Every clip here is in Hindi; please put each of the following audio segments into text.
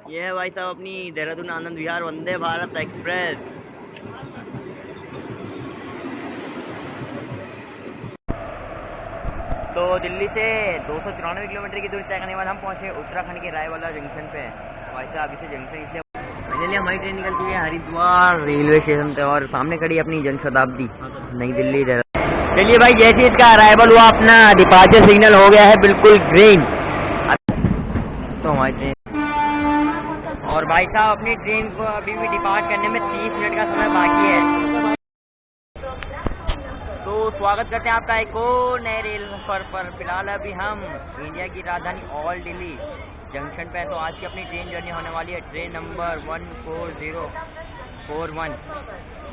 ये है भाई साहब अपनी देहरादून आनंद विहार वंदे भारत एक्सप्रेस। तो दिल्ली से 294 किलोमीटर की दूरी तय करने के बाद हम पहुंचे उत्तराखंड के रायवाला जंक्शन पे। भाई साहब इसे जंक्शन इसलिए फाइनली हमारी ट्रेन निकल चुकी है हरिद्वार रेलवे स्टेशन पे और सामने खड़ी अपनी जन शताब्दी नई दिल्ली देहरादून। चलिए भाई, जैसे इसका अराइवल हुआ अपना डिपार्चर सिग्नल हो गया है बिल्कुल ग्रीन। तो हमारी ट्रेन और भाई साहब अपनी ट्रेन को अभी भी डिपार्ट करने में 30 मिनट का समय बाकी है। तो स्वागत करते हैं आपका एक और नए रेल सफर पर। फिलहाल अभी हम इंडिया की राजधानी ऑल दिल्ली जंक्शन पे है। तो आज की अपनी ट्रेन जर्नी होने वाली है ट्रेन नंबर 14041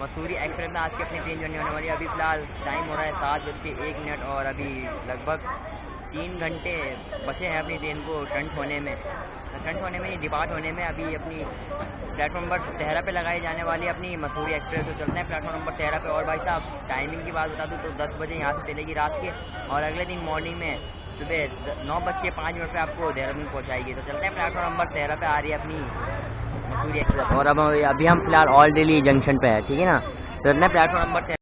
मसूरी एक्सप्रेस में। आज की अपनी ट्रेन जर्नी होने वाली है। अभी फिलहाल टाइम हो रहा है 7:01 और अभी लगभग 3 घंटे बचे हैं अपनी ट्रेन को फ्रंट होने में नहीं डिपार्ट होने में। अभी अपनी प्लेटफॉर्म नंबर 13 पे लगाई जाने वाली है अपनी मसूरी एक्सप्रेस। तो चलते हैं प्लेटफॉर्म नंबर 13 पे। और भाई साहब टाइमिंग की बात बता दूँ तो 10 बजे यहाँ से चलेगी रात के और अगले दिन मॉर्निंग में सुबह 9:05 पे आपको देहरादून पहुँचाएगी। तो चलते हैं प्लेटफॉर्म नंबर 13 पे आ रही है अपनी मसूरी एक्सप्रेस। और अब अभी हम फिलहाल ऑल दिल्ली जंक्शन पे है, ठीक है ना। चलते हैं प्लेटफॉर्म नंबर 13।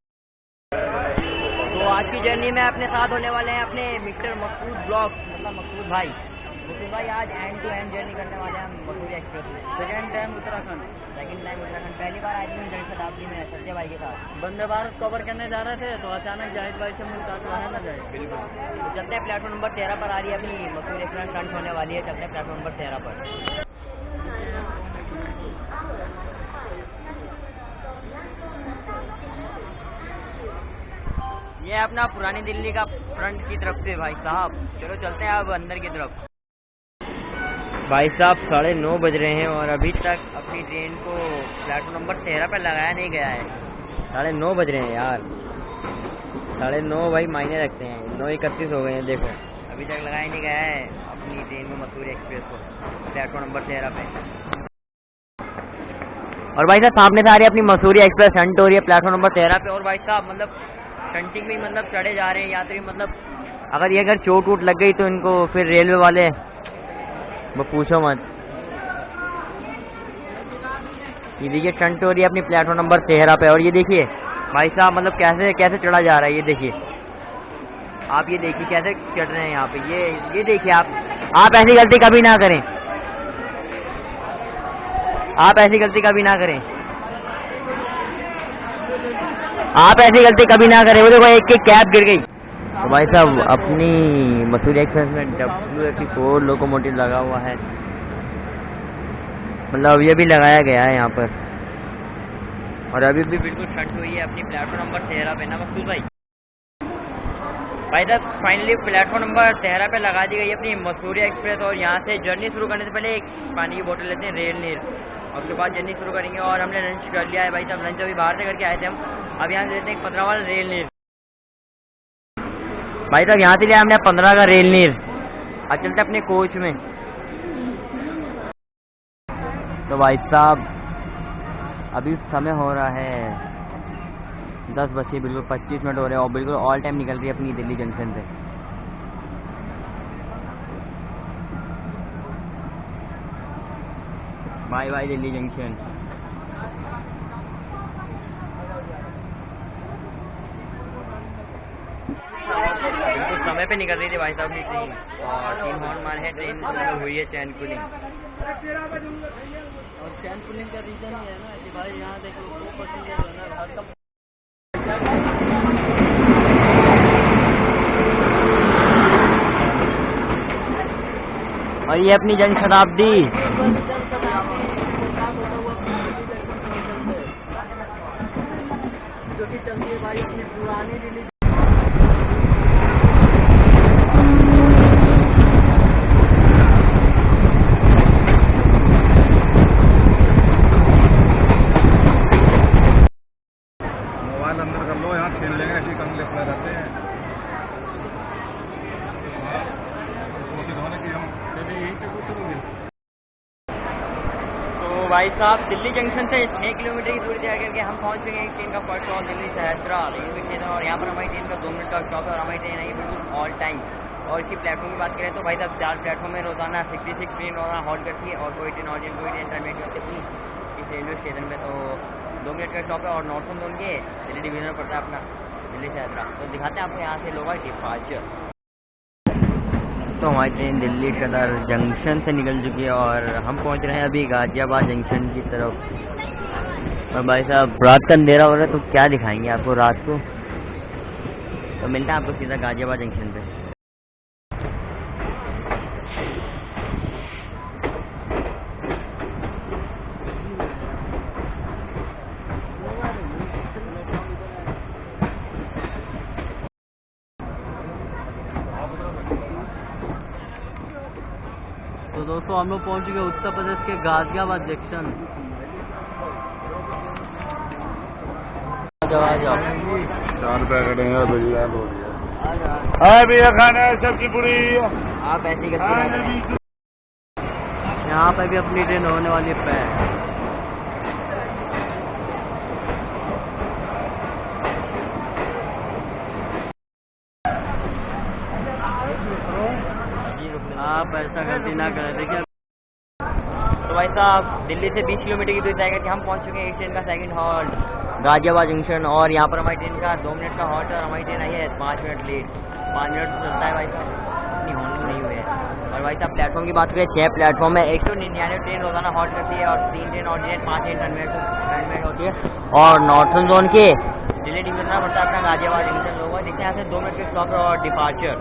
तो आज की जर्नी में अपने साथ होने वाले हैं अपने मिस्टर मकसूद ब्लॉग, मतलब मकसूद भाई। मकसूद भाई आज एंड टू एंड जर्नी करने वाले हैं हम मसूरी एक्सप्रेस में। Second time Uttarakhand. पहली बार आज जन शताब्दी में सत्य भाई के साथ वंदे भारत कवर करने जा रहे थे तो अचानक जाहिद भाई से मुलाकात रहा ना जाए। बिल्कुल। तो चलते हैं प्लेटफॉर्म नंबर 13 पर आ रही है अपनी मसूरी एक्सप्रेस फ्रंट होने वाली है। चलते हैं प्लेटफॉर्म नंबर 13 पर। ये अपना पुरानी दिल्ली का फ्रंट की तरफ से भाई साहब। चलो चलते हैं अब अंदर की तरफ। भाई साहब 9:30 बज रहे हैं और अभी तक अपनी ट्रेन को प्लेटफॉर्म नंबर 13 पे लगाया नहीं गया है। 9:30 बज रहे हैं यार। 9:30 भाई मायने रखते हैं। 9:31 हो गए हैं, देखो अभी तक लगाया नहीं गया है अपनी ट्रेन को मसूरी एक्सप्रेस को प्लेटफॉर्म नंबर 13 पे। और भाई साहब सामने से आ रही है अपनी मसूरी एक्सप्रेस फ्रंट हो रही है प्लेटफॉर्म नंबर 13 पे। और भाई साहब मतलब फ्रंटिंग में मतलब चढ़े जा रहे हैं यात्री। मतलब अगर चोट वोट लग गई तो इनको फिर रेलवे वाले वो पूछो मत। ये देखिए फ्रंट हो रही है अपनी प्लेटफॉर्म नंबर 13 पे। और ये देखिए भाई साहब मतलब कैसे कैसे चढ़ा जा रहा है। ये देखिए आप, ये देखिए कैसे चढ़ रहे हैं यहाँ पे। ये देखिए आप ऐसी गलती कभी ना करें। आप ऐसी गलती कभी ना करें। आप ऐसी गलती कभी ना करें। वो देखो एक की कैब गिर गई। तो भाई साहब अपनी मसूरी एक्सप्रेस में WFT4 लोकोमोटिव लगा हुआ है। मतलब ये भी लगाया गया है यहाँ पर। और अभी भी बिल्कुल फ्रंट हुई है अपनी प्लेटफॉर्म नंबर 13 पे ना मकसूद भाई। भाई साहब फाइनली प्लेटफॉर्म नंबर 13 पे लगा दी गई अपनी मसूरी एक्सप्रेस। और यहाँ से जर्नी शुरू करने से पहले एक पानी की बोतल लेते हैं रेल नीर, और उसके बाद जर्नी शुरू करेंगे। और हमने लंच कर लिया है भाई साहब। लंच अभी बाहर से करके आए थे हम। अब यहाँ से लेते हैं 15 वाला रेल नीर। भाई साहब यहाँ से लिया हमने 15 का रेल नीर। अब चलते अपने कोच में। तो भाई साहब अभी समय हो रहा है 10 बजे बिल्कुल 25 मिनट हो रहे हैं और बिल्कुल ऑल टाइम निकल रही है अपनी दिल्ली जंक्शन से। Bye bye Delhi junction. बिल्कुल समय पे निकल रही थी भाई साहब की ट्रेन और 3 हॉर्न मारे हैं। ट्रेन मतलब हुई है चैन कूलिंग। और चैन पुलिंग का रीजन ही है ना कि भाई यहाँ देखो 2% जो है ना हर कम। और ये अपनी जन शताब्दी। जो कि चलती है भाई अपनी पुरानी दिल्ली। अंदर कर लो, यहाँ खेल लेंगे, ऐसे कंगले खड़े रहते हैं। तो भाई साहब दिल्ली जंक्शन से 6 किलोमीटर की दूरी तय करके हम पहुंच गए हैं ट्रेन का फर्स्ट स्टॉप दिल्ली से हैदराबाद रेलवे स्टेशन। और यहाँ पर हमारी ट्रेन का 2 मिनट का स्टॉप है और हमारी ट्रेन आई बिल्कुल ऑल टाइम और इसकी प्लेटफॉर्म की बात करें तो भाई साहब 4 प्लेटफॉर्म में रोज़ाना 66 ट्रेन रोज़ाना हॉल्ट करती है और कोई ट्रेन ऑर्डिनेट कोई ट्रेन टर्मिनेट होती थी इस रेलवे स्टेशन पे। तो 2 मिनट का स्टॉप है और नॉर्थन जोन के दिल्ली डिवीजन में पड़ता है अपना दिल्ली से हैदराबाद। तो दिखाते हैं आपको यहाँ से लोग डिपार्चर। तो हमारी ट्रेन दिल्ली सदर जंक्शन से निकल चुकी है और हम पहुँच रहे हैं अभी गाजियाबाद जंक्शन की तरफ। और भाई साहब रात का अंधेरा हो रहा है तो क्या दिखाएंगे आपको रात को, तो मिलता है आपको सीधा गाजियाबाद जंक्शन पे। तो दोस्तों हम लोग पहुंच चुके उत्तर प्रदेश के गाजियाबाद जंक्शन। चार पैकेट हैं भैया भैया खाना है सब्जी पूरी। आप ऐसी करते यहाँ पे भी अपनी ट्रेन होने वाली है। आप ऐसा गलती ना करें। देखिए तो भाई साहब दिल्ली से 20 किलोमीटर की दूरी तय करके हम पहुंच चुके हैं इस ट्रेन का सेकंड हॉल्ट गाजियाबाद जंक्शन। और यहाँ पर हमारी ट्रेन का 2 मिनट का हॉल्ट है और हमारी ट्रेन आई है 5 मिनट लेट। 5 मिनट चलता है भाई साहब, इतनी हॉर्निंग नहीं हुई है। और भाई साहब प्लेटफॉर्म की बात करें 6 प्लेटफॉर्म है। 199 ट्रेन रोजाना हॉल्ट करती है और 3 ट्रेन ऑर्डिनेट 5 ट्रेन टर्मिनेट होती है। और नॉर्थन जोन के दिल्ली डिवीजन में पड़ता है अपना गाजियाबाद जंक्शन। लोग देखते हैं यहाँ से 2 मिनट के स्टॉप और डिपार्चर।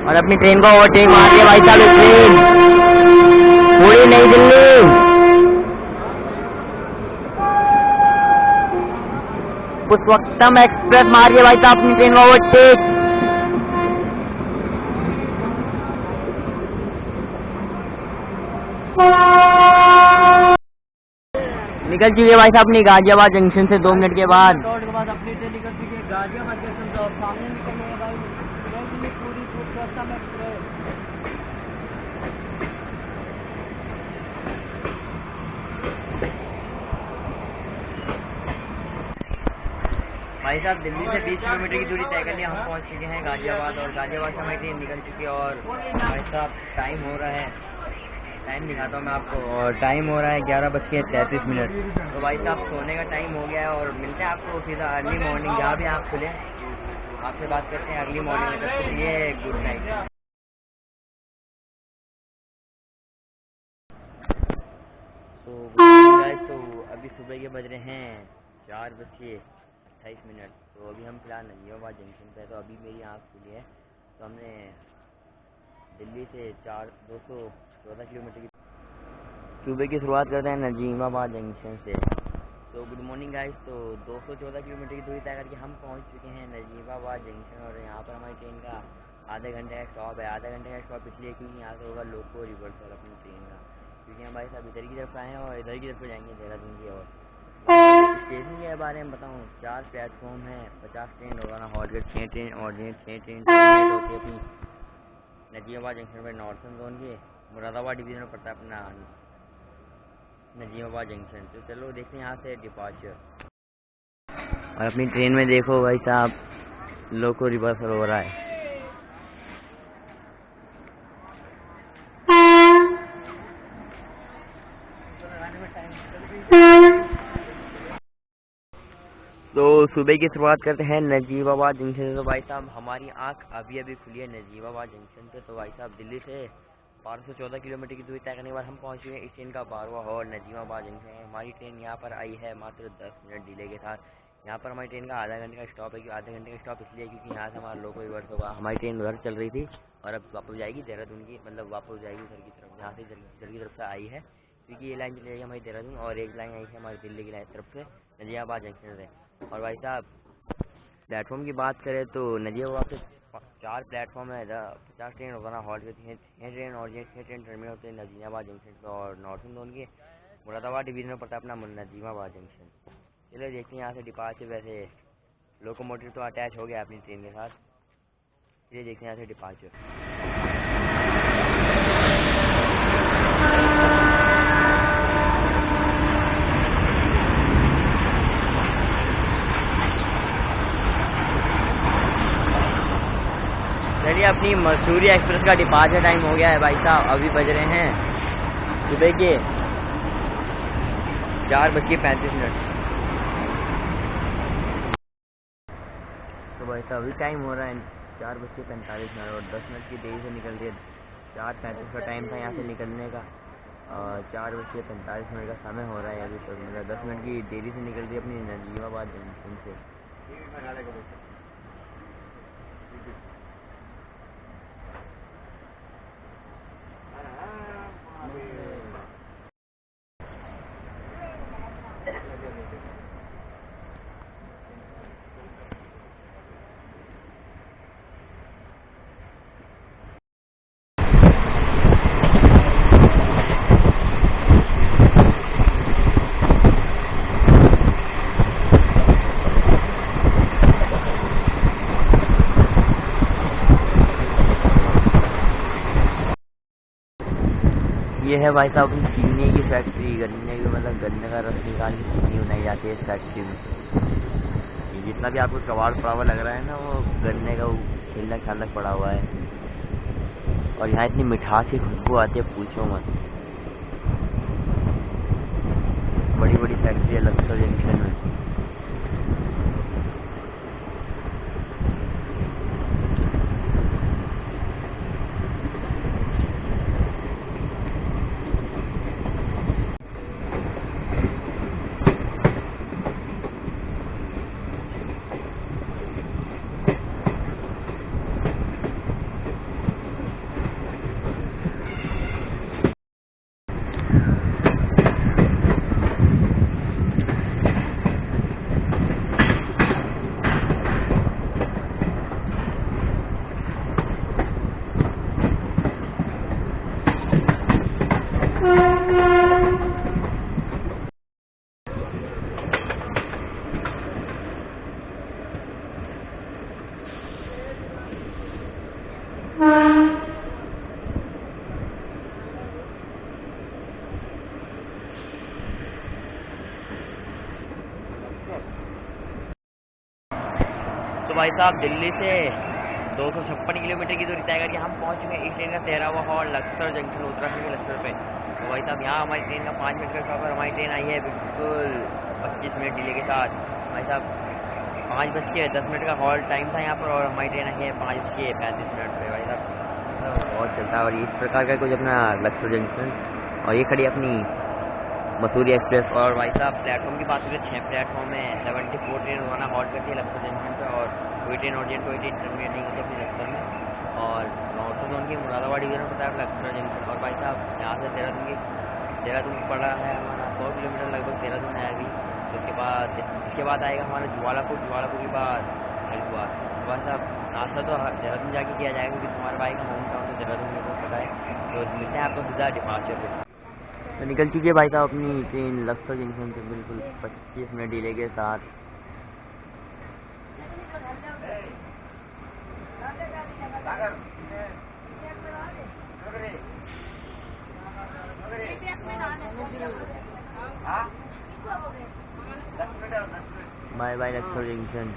और अपनी ट्रेन को ओवरटेक मार दिया भाई साहब ट्रेन पूरी नई दिल्ली पुष्पकतम एक्सप्रेस मार दिया भाई साहब अपनी ट्रेन को ओवरटेक। निकल चुकी है भाई साहब अपनी गाजियाबाद जंक्शन से 2 मिनट के बाद। अपनी ट्रेन निकल चुकी है गाजियाबाद जंक्शन से और सामने निकल रही है भाई पूरी पुष्पकतम एक्सप्रेस। भाई साहब दिल्ली से 20 किलोमीटर की दूरी तय कर लिया, हम पहुंच चुके हैं गाजियाबाद। और गाजियाबाद से हमारी ट्रेन निकल चुकी है और भाई साहब टाइम हो रहा है, टाइम दिखाता हूँ मैं आपको। और टाइम हो रहा है 11:33। तो भाई साहब सोने का टाइम हो गया है और मिलते हैं आपको सीधा अर्ली मॉर्निंग जहाँ भी आप खुले आपसे बात करते हैं अर्ली मॉर्निंग में। तब के लिए गुड नाइट। तो अभी सुबह के बज रहे हैं 4:28। तो अभी हम फिलहाल नजीमाबाद जंक्शन पे है। तो अभी मेरी आँख खुली है तो हमने दिल्ली से 214 किलोमीटर की सुबह की शुरुआत करते हैं नजीमाबाद जंक्शन से। तो गुड मॉर्निंग गाइस। तो 214 किलोमीटर की दूरी तय करके हम पहुंच चुके हैं नजीमाबाद जंक्शन। और यहाँ पर हमारी ट्रेन का आधे घंटे का स्टॉप है। आधे घंटे का स्टॉप इसलिए क्योंकि यहाँ से होगा लोको रिवर्सल अपनी ट्रेन का, क्योंकि हम भाई साहब इधर की तरफ आए हैं और इधर की तरफ जाएंगे देहरादून की। और स्टेशन के बारे में बताऊँ 4 प्लेटफॉर्म है, 50 ट्रेन रोजाना हॉल्ट कर 6 ट्रेन ऑर्डिनेट 6 ट्रेन टर्मिनेट होती है अपनी नजीमाबाद जंक्शन पर। नॉर्थन जोन के मुरादाबाद डिवीजन में पड़ता है अपना नजीमाबाद जंक्शन। तो चलो देखते हैं यहाँ से डिपार्चर। और अपनी ट्रेन में देखो भाई साहब लोको रिवर्सल हो रहा है। तो सुबह की शुरुआत करते हैं नजीबाबाद जंक्शन से। तो भाई साहब हमारी आंख अभी अभी खुली है नजीबाबाद जंक्शन पे। तो भाई साहब दिल्ली से 1214 किलोमीटर की दूरी तय करने के बाद हम पहुंच गए इस ट्रेन का 12वां हॉल्ट नजीबाबाद जंक्शन है। हमारी ट्रेन यहाँ पर आई है मात्र 10 मिनट डिले के साथ। यहाँ पर हमारी ट्रेन का आधा घंटे का स्टॉप है। आधे घंटे का स्टॉप इसलिए क्योंकि यहाँ से हमारा लोको रिवर्स होगा। हमारी ट्रेन उधर चल रही थी और अब वापस जाएगी देहरादून की, मतलब वापस जाएगी उधर की तरफ जहाँ से इधर की तरफ से आई है, क्योंकि ये लाइन चली जाएगी हमारी देहरादून और एक लाइन आई है हमारी दिल्ली की लाइन तरफ से नजीबाबाद जंक्शन से। और भाई साहब प्लेटफॉर्म की बात करें तो नजीबाबाद से 4 प्लेटफॉर्म है। 50 ट्रेन रोजाना हॉल्ट करती हैं, 6 ट्रेन और 6 ट्रेन टर्मिनल होते हैं नजीबाबाद जंक्शन पर। और नॉर्थन जोन के मुरादाबाद डिवीजन में पड़ता है अपना नजीबाबाद जंक्शन। चलिए देखते हैं यहाँ से डिपार्चर। वैसे लोकोमोटिव तो अटैच हो गया अपनी ट्रेन के साथ, चलिए देखते हैं यहाँ से डिपार्चर। चलिए अपनी मसूरी एक्सप्रेस का डिपार्चर टाइम हो गया है भाई साहब। अभी बज रहे हैं सुबह के 4:35। तो भाई साहब अभी टाइम हो रहा है 4:45 और 10 मिनट की देरी से निकल रही है। 4:35 का टाइम था यहाँ से निकलने का और 4:45 का समय हो रहा है अभी। तो मतलब 10 मिनट की देरी से निकल रही है अपनी नजीमाबाद जंक्शन से। ये है भाई साहब चीनी की फैक्ट्री। गन्ने की मतलब गन्ने का रस निकाल के चीनी बनाई जाती है इस फैक्ट्री में। जितना भी आपको कबाड़ पड़ा हुआ लग रहा है ना, वो गन्ने का छिलक छालक पड़ा हुआ है। और यहाँ इतनी मिठास की खुशबू आती है पूछो मत। बड़ी बड़ी फैक्ट्री है लक्सर जंक्शन में। तो भाई साहब दिल्ली से 256 किलोमीटर की दूरी तय करके हम पहुंच चुके हैं इस ट्रेन का 13वां हॉल लक्सर जंक्शन, उत्तराखंड के लक्सर पे। तो भाई साहब यहाँ हमारी ट्रेन का 5 मिनट का स्टॉप है। हमारी ट्रेन आई है बिल्कुल 25 मिनट डिले के साथ। भाई साहब 5:10 का हॉल टाइम था यहाँ पर और हमारी ट्रेन आई है 5:35 पे। भाई साहब तो बहुत चलता है। और इस प्रकार का कुछ अपना लक्सर जंक्शन। और ये खड़ी अपनी मसूरी एक्सप्रेस। और भाई साहब प्लेटफॉर्म की बात करें 6 प्लेटफॉर्म है। 74 ट्रेन रोजाना हॉल्ट करती है लक्सर जंक्शन पे और कोई ट्रेन अर्जेंट कोई ट्रेन टर्मिनेट नहीं होती अपनी लक्सर में। और नॉर्थ जोन की मुरादाबाद डिवीजन में पड़ता है लक्सर जंक्शन। और भाई साहब यहाँ से देहरादून पड़ा है हमारा 100 किलोमीटर लगभग देहरादून है अभी। तो इसके बाद आएगा हमारा ज्वालापुर के बाद हरिद्वार। भाई साहब नाश्ता तो देहरादून जाके किया जाएगा क्योंकि तुम्हारे भाई का होम टाउन तो देहरादून में को पता है। तो मिलते हैं आपको सीधा डिपार्चर पे। तो निकल चुकी है भाई साहब अपनी ट्रेन लक्सर जंक्शन से बिल्कुल 25 मिनट डिले के साथ। Bye bye Laksar junction.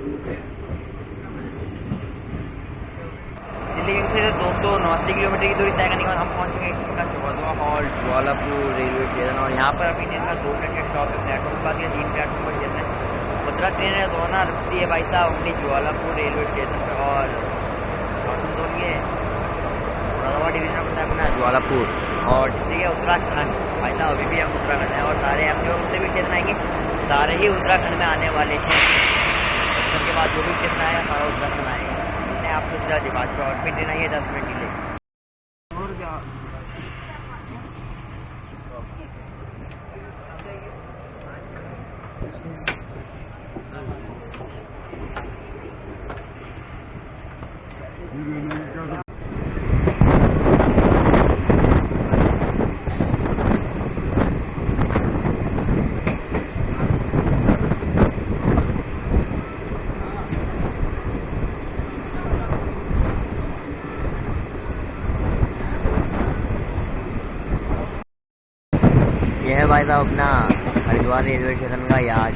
दिल्ली से 289 किलोमीटर की दूरी तय करने के बाद हम पहुँच चुके हैं चौदवा हॉल ज्वालापुर रेलवे स्टेशन। और यहाँ पर अपनी ट्रेन का 2 मिनट का स्टॉप है। प्लेटफॉर्म के बाद ये 3 प्लेटफॉर्म पर स्टेशन है। 15 ट्रेनें दोना रुकती है भाई साहब अपनी ज्वालापुर रेलवे स्टेशन पर। और ये मुरादाबाद डिवीजन पड़ता है अपना ज्वालापुर और डिस्ट्रिक्ट है उत्तराखंड। भाई साहब अभी भी हम उत्तराखंड हैं और सारे अपने उनसे भी स्टेशन आएंगे, सारे ही उत्तराखंड में आने वाले हैं। उसके बाद जो भी स्टेशन आएगा सारा उत्तराखंड आएगा। मैंने आपको सीधा डिपार्चर और फिर ट्रेन आई है 10 मिनट डिले। यह है भाई साहब अपना हरिद्वार रेलवे स्टेशन का यार्ड।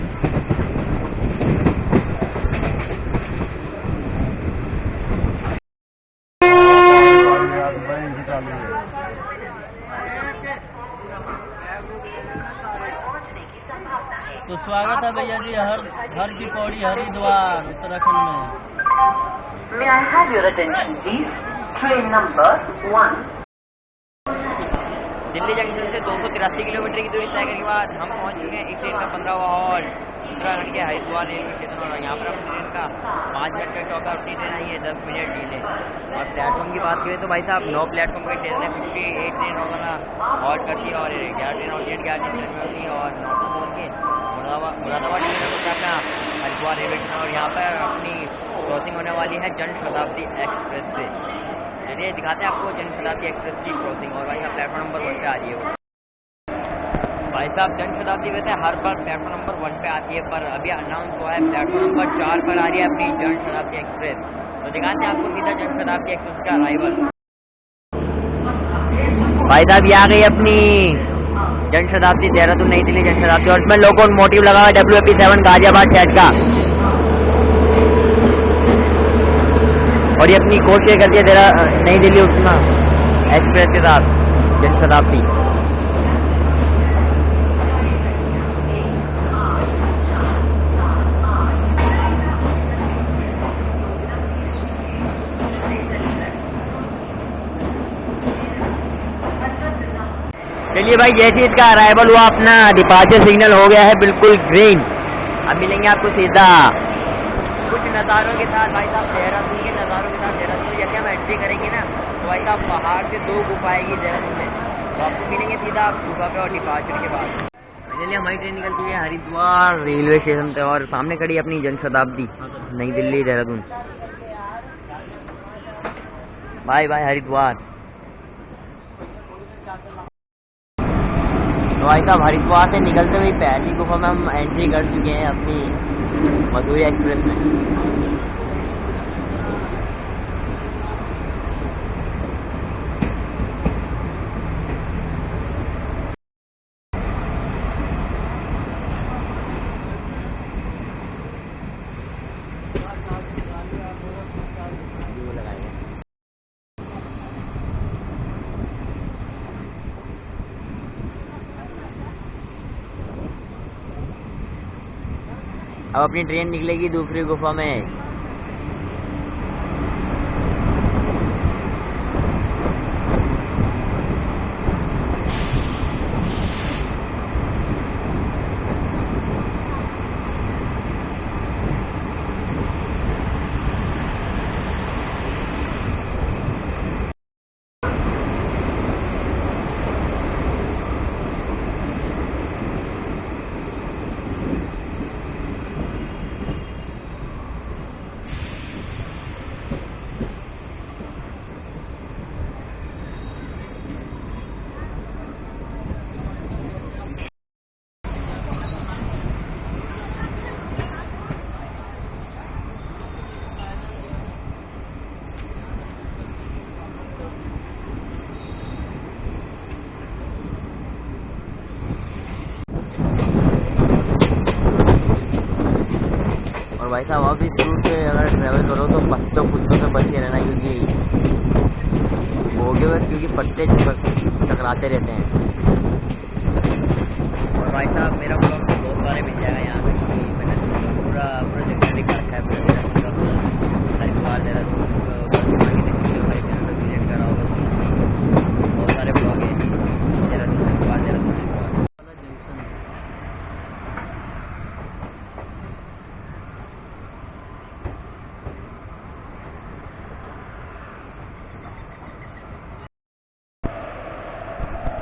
तो स्वागत है भैया जी हर की पौड़ी हरिद्वार उत्तराखंड में। May I have your attention please? Train number 1. Delhi junction से 283 किलोमीटर की दूरी तय करने के बाद हम पहुंच चुके हैं इस ट्रेन का 15वां हॉल उत्तराखंड के हरिद्वार रेलवे स्टेशन। और यहाँ पर अपनी ट्रेन का 5 मिनट का स्टॉप है। अपनी ट्रेन आई है 10 मिनट डिले। और प्लेटफॉर्म की बात करें तो भाई साहब 9 प्लेटफॉर्म का स्टेशन है। 58 ट्रेन वगैरह हॉल्ट करती है और 11 ट्रेन और 11 ट्रेन में होती है। और 9 के मुरादाबाद डिवीजन होता है अपना हरिद्वार रेलवे स्टेशन। और यहाँ पर अपनी क्रॉसिंग होने वाली है जन शताब्दी एक्सप्रेस से। चलिए दिखाते हैं आपको जन शताब्दी एक्सप्रेस की क्रॉसिंग। और भाई साहब प्लेटफॉर्म नंबर 1 पे आ रही है वो। भाई साहब जन शताब्दी वैसे हर बार प्लेटफॉर्म नंबर 1 पे आती है, पर अभी अनाउंस हुआ है प्लेटफॉर्म नंबर 4 पर आ रही है अपनी जन शताब्दी एक्सप्रेस। तो दिखाते हैं आपको सीधा जन शताब्दी एक्सप्रेस का अराइवल। भाई साहब ये आ गई अपनी जन शताब्दी देहरादून नई दिल्ली जन शताब्दी। और इसमें लोकोमोटिव लगा हुआ है WAP7 गाजियाबाद शहर का। और ये अपनी कोशिश करती है नई दिल्ली उतना एक्सप्रेस के साथ जन शताब्दी। चलिए भाई जैसे इसका अराइवल हुआ अपना डिपार्चर सिग्नल हो गया है बिल्कुल ग्रीन। अब मिलेंगे आपको सीधा कुछ नज़ारों के साथ भाई साहब देहरादून के नज़ारों के साथ। देहरादून जैसे हम एंट्री करेंगे ना तो भाई साहब पहाड़ से 2 गुफा आएगी देहरादून में। तो आपको मिलेंगे सीधा गुफा पे और डिपार्चर के बाद। फाइनली हमारी ट्रेन निकल चुकी है हरिद्वार रेलवे स्टेशन पे और सामने खड़ी अपनी जन शताब्दी नई दिल्ली देहरादून। Bye bye Haridwar. तो भाई साहब हरिद्वार से निकलते हुए पहली गुफा में हम एंट्री कर चुके हैं अपनी मसूरी एक्सप्रेस में। अब अपनी ट्रेन निकलेगी दूसरी गुफा में। भाई साहब आप इस रूट पे अगर ट्रैवल करो तो पत्तों कुत्तों से बच के रहना, क्योंकि बोगे हुए क्योंकि पत्ते टकराते रहते हैं। और भाई साहब मेरा ब्लॉग तो बहुत सारे मिल जाएगा यहाँ पे, क्योंकि मैंने पूरा जगह दिखा रखा है हरिद्वार देहरादून विजिट करा होगा। बहुत सारे ब्लॉग हैं देहरादून हरिद्वार देहरादून जंक्शन।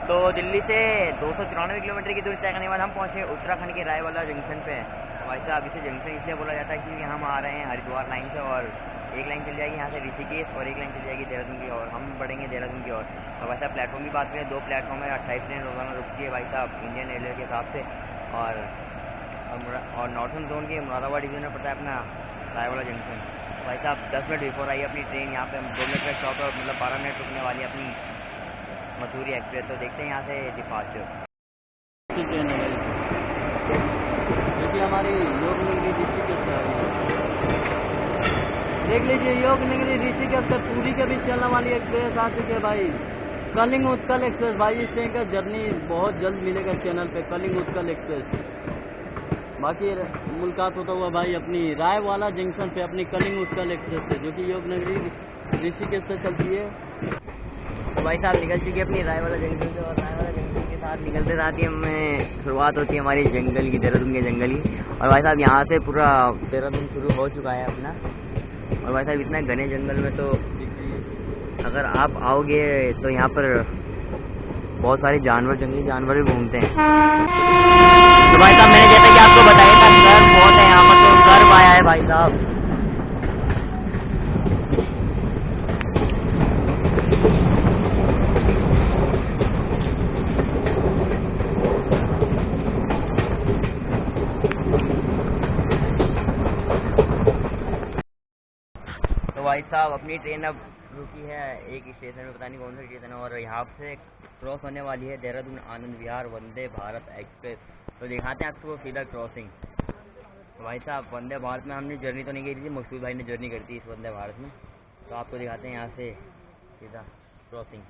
तो दिल्ली से 294 किलोमीटर की दूरी तय करने के बाद हम पहुँचे उत्तराखंड के रायवाला जंक्शन पे। भाई साहब इसे जंक्शन इसलिए बोला जाता है क्योंकि हम आ रहे हैं हरिद्वार लाइन से, और एक लाइन चल जाएगी यहाँ से ऋषिकेश और एक लाइन चल जाएगी देहरादून की ओर, हम बढ़ेंगे देहरादून की ओर। और भाई साहब प्लेटफॉर्म की बात करें, 2 प्लेटफॉर्म है, 28 ट्रेन रोजाना रुकती है भाई साहब इंडियन रेलवे के हिसाब से। और नॉर्थन जोन के मुरादाबाद डिवीजन में पड़ता है अपना रायवाला जंक्शन। तो भाई साहब 10 मिनट बिफोर आई अपनी ट्रेन, यहाँ पे 2 मिनट का स्टॉप है, मतलब 12 मिनट रुकने वाली है अपनी मसूरी एक्सप्रेस। तो देखते हैं यहाँ से डिपार्चर। ट्रेन है भाई, क्योंकि हमारी योग नगरी ऋषिकेश से आ रही है। देख लीजिए योग नगरी ऋषिकेश से पूरी के बीच चलने वाली एक्सप्रेस आ चुकी है भाई, कलिंग उत्कल एक्सप्रेस। भाई इस ट्रेन का जर्नी बहुत जल्द मिलेगा चैनल पे, कलिंग उत्कल एक्सप्रेस। बाकी मुलाकात होता हुआ भाई अपनी रायवाला जंक्शन पे अपनी कलिंग उत्कल एक्सप्रेस से, जो कि योग नगरी ऋषिकेश से चलती है। तो भाई साहब निकल चुकी है अपनी रायवाला जंक्शन से, और रायवाला जंक्शन के साथ निकलते साथ ही हमें शुरुआत होती है हमारी जंगल की, देहरादून के जंगल की। और भाई साहब यहाँ से पूरा देहरादून शुरू हो चुका है अपना। और भाई साहब इतने घने जंगल में तो अगर आप आओगे तो यहाँ पर बहुत सारे जानवर, जंगली जानवर भी घूमते हैं। तो भाई साहब मैंने जैसा कि आपको बताया था गर्म बहुत है यहाँ पर, तो गर्म आया है भाई साहब। तो भाई साहब अपनी ट्रेन अब रुकी है एक स्टेशन में, पता नहीं कौन सा स्टेशन है, और यहाँ से क्रॉस होने वाली है देहरादून आनंद विहार वंदे भारत एक्सप्रेस। तो दिखाते हैं आपको सीधा क्रॉसिंग। तो भाई साहब वंदे भारत में हमने जर्नी तो नहीं की थी, मकसूद भाई ने जर्नी करती इस वंदे भारत में। तो आपको दिखाते हैं यहाँ से सीधा क्रॉसिंग।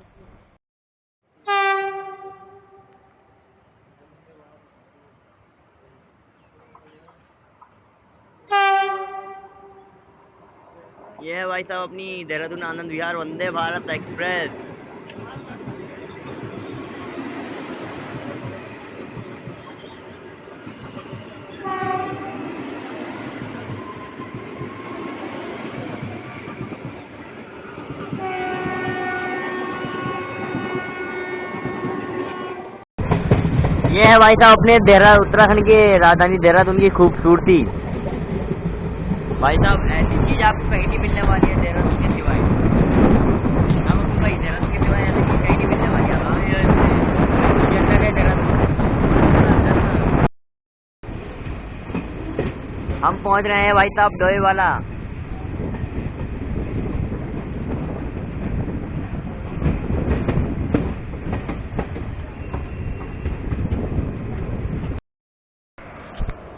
ये है भाई साहब अपनी देहरादून आनंद विहार वंदे भारत एक्सप्रेस। ये है भाई साहब अपने उत्तराखंड के राजधानी देहरादून की खूबसूरती। भाई साहब ऐसी चीज आपको कहीं नहीं मिलने वाली है देहरादून के सिवाय। भाई देहरादून के सिवाय ऐसी चीज कहीं नहीं मिलने वाली है। हम पहुंच रहे हैं भाई साहब डोईवाला।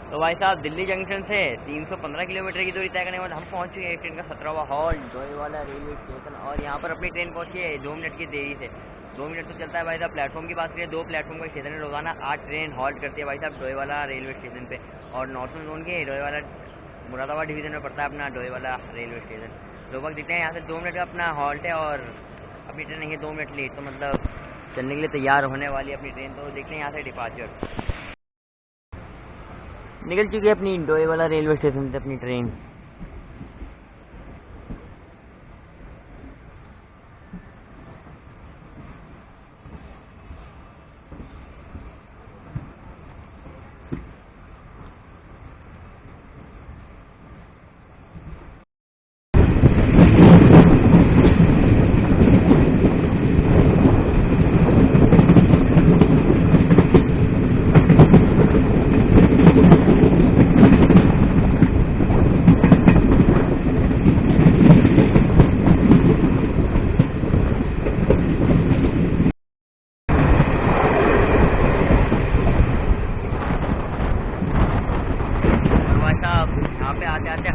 तो भाई साहब दिल्ली जंक्शन से 315 किलोमीटर की दूरी तय करने के बाद हम पहुंच चुके हैं ट्रेन का 17वां हॉल्ट डोईवाला रेलवे स्टेशन। और यहाँ पर अपनी ट्रेन पहुंची है 2 मिनट की देरी से। 2 मिनट तो चलता है भाई साहब। प्लेटफॉर्म की बात करें 2 प्लेटफॉर्म का स्टेशन है, रोजाना 8 ट्रेन हॉल्ट करती है भाई साहब डोईवाला रेलवे स्टेशन पे। और नॉर्थन जोन के डोईवाला मुरादाबाद डिवीजन में पड़ता है अपना डोईवाला रेलवे स्टेशन। लोग दिखते हैं यहाँ से 2 मिनट का अपना हॉल्ट है, और अपनी ट्रेन है 2 मिनट लेट, तो मतलब चलने के लिए तैयार होने वाली है अपनी ट्रेन। तो देखते हैं यहाँ से डिपार्चर। निकल चुकी है अपनी डोईवाला रेलवे स्टेशन से अपनी ट्रेन।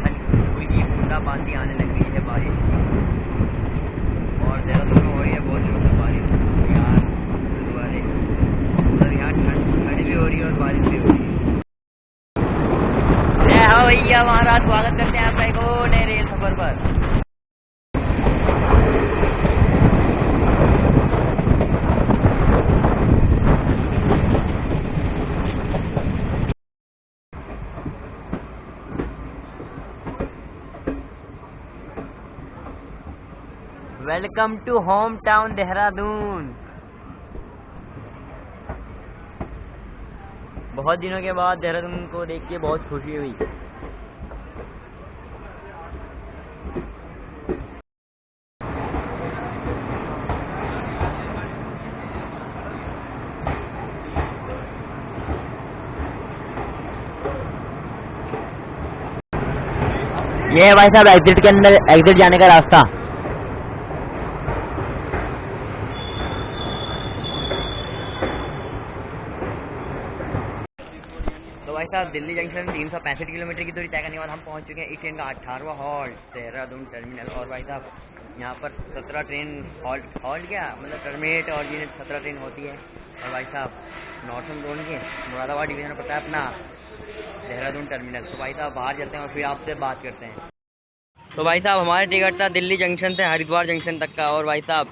हल्की बूंदाबांदी आने लग गई है बारिश की, और देहरादून में हो रही है बहुत जोर से बारिश यार गुरुद्वारे, मतलब यहाँ ठंड भी हो रही है और बारिश भी हो रही है। जय हो भैया महाराज, स्वागत करते हैं आपका एक और नए रेल सफर पर। Welcome to home town Dehradun. बहुत दिनों के बाद देहरादून को देख के बहुत खुशी हुई। ये है भाई साहब एग्जिट के अंदर, एग्जिट जाने का रास्ता। तो भाई साहब दिल्ली जंक्शन 365 किलोमीटर की दूरी तय करने के बाद हम पहुंच चुके हैं इस ट्रेन का 18वां हॉल्ट देहरादून टर्मिनल। और भाई साहब यहाँ पर 17 ट्रेन हॉल्ट क्या मतलब टर्मिनेट और यूनिट 17 ट्रेन होती है। और भाई साहब नॉर्थन जोन के मुरादाबाद डिवीजन में पड़ता है अपना देहरादून टर्मिनल। तो भाई साहब बाहर जाते हैं और फिर आपसे बात करते हैं। तो भाई साहब हमारा टिकट था दिल्ली जंक्शन से हरिद्वार जंक्शन तक का, और भाई साहब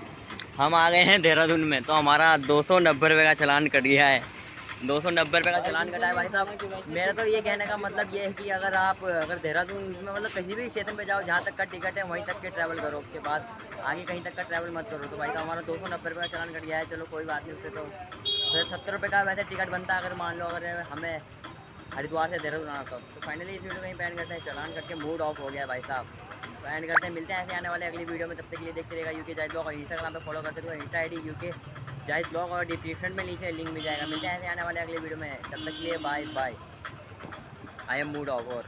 हम आ गए हैं देहरादून में। तो हमारा 290 रुपये का चालान कट गया है, 290 रुपये का चालान कटा है भाई साहब। मेरा तो ये कहने का मतलब ये है कि अगर देहरादून में मतलब कहीं भी स्टेशन पे जाओ, जहाँ तक का टिकट है वहीं तक के ट्रैवल करो, उसके बाद आगे कहीं तक का ट्रैवल मत करो। तो भाई साहब हमारा 290 रुपये का चालान कट गया है। चलो कोई बात नहीं, उससे तो फिर 70 रुपये का वैसे टिकट बनता है अगर मान लो अगर हमें हरिद्वार से देहरादून आना। तो फाइनली इस वीडियो को कहीं पैन करते हैं, चालान करके मूड ऑफ हो गया भाई साहब। पैन करते हैं, मिलते हैं ऐसे आने वाले अगली वीडियो में। तब तक के लिए देखते रहेगा यूके जायज ब्लॉग, और इंस्टाग्राम पे फॉलो करते हो इंस्टा ID यूके जायज ब्लॉग, और डिस्क्रिप्शन में नीचे लिंक मिल जाएगा। मिलते हैं ऐसे आने वाले अगले वीडियो में, तब तक के लिए bye bye. I am mood off और